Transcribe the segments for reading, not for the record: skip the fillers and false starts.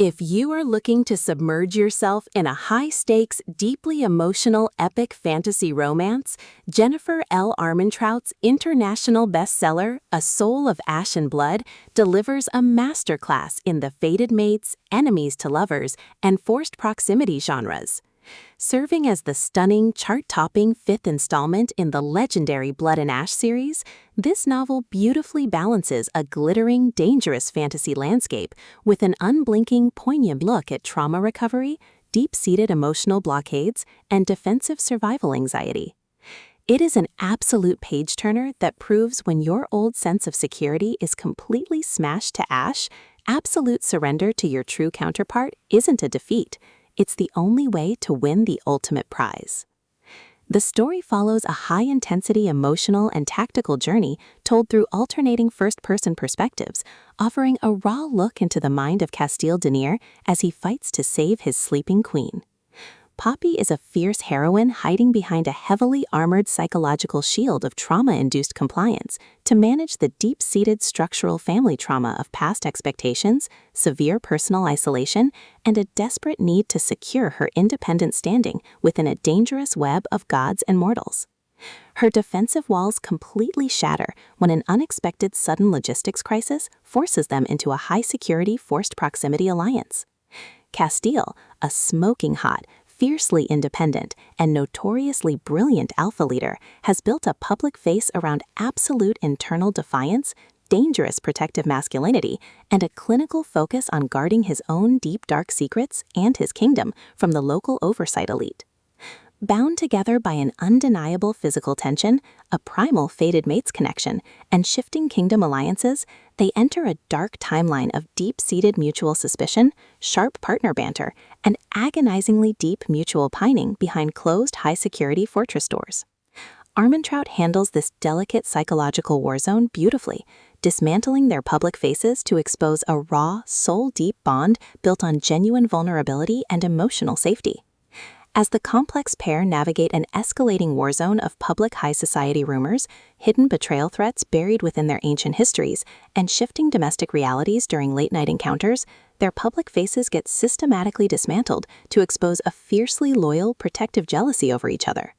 If you are looking to submerge yourself in a high-stakes, deeply emotional, epic fantasy romance, Jennifer L. Armentrout's international bestseller, A Soul of Ash and Blood, delivers a masterclass in the fated mates, enemies to lovers, and forced proximity genres. Serving as the stunning, chart-topping fifth installment in the legendary Blood and Ash series, this novel beautifully balances a glittering, dangerous fantasy landscape with an unblinking, poignant look at trauma recovery, deep-seated emotional blockades, and defensive survival anxiety. It is an absolute page-turner that proves when your old sense of security is completely smashed to ash, absolute surrender to your true counterpart isn't a defeat. It's the only way to win the ultimate prize. The story follows a high-intensity emotional and tactical journey told through alternating first-person perspectives, offering a raw look into the mind of Casteel as he fights to save his sleeping queen. Poppy is a fierce heroine hiding behind a heavily armored psychological shield of trauma-induced compliance to manage the deep-seated structural family trauma of past expectations, severe personal isolation, and a desperate need to secure her independent standing within a dangerous web of gods and mortals. Her defensive walls completely shatter when an unexpected sudden logistics crisis forces them into a high-security forced proximity alliance. Casteel, a smoking hot, fiercely independent, and notoriously brilliant alpha leader, has built a public face around absolute internal defiance, dangerous protective masculinity, and a clinical focus on guarding his own deep dark secrets and his kingdom from the local oversight elite. Bound together by an undeniable physical tension, a primal fated mates connection, and shifting kingdom alliances, they enter a dark timeline of deep-seated mutual suspicion, sharp partner banter, and agonizingly deep mutual pining behind closed high-security fortress doors. Armentrout handles this delicate psychological war zone beautifully, dismantling their public faces to expose a raw, soul-deep bond built on genuine vulnerability and emotional safety. As the complex pair navigate an escalating war zone of public high society rumors, hidden betrayal threats buried within their ancient histories, and shifting domestic realities during late-night encounters, their public faces get systematically dismantled to expose a fiercely loyal, protective jealousy over each other.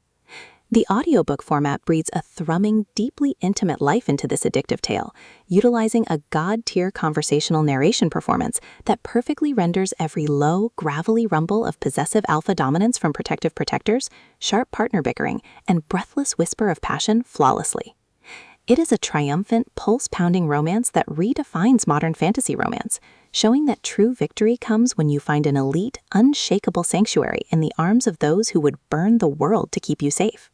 The audiobook format breathes a thrumming, deeply intimate life into this addictive tale, utilizing a god-tier conversational narration performance that perfectly renders every low, gravelly rumble of possessive alpha dominance from protective protectors, sharp partner bickering, and breathless whisper of passion flawlessly. It is a triumphant, pulse-pounding romance that redefines modern fantasy romance, showing that true victory comes when you find an elite, unshakable sanctuary in the arms of those who would burn the world to keep you safe.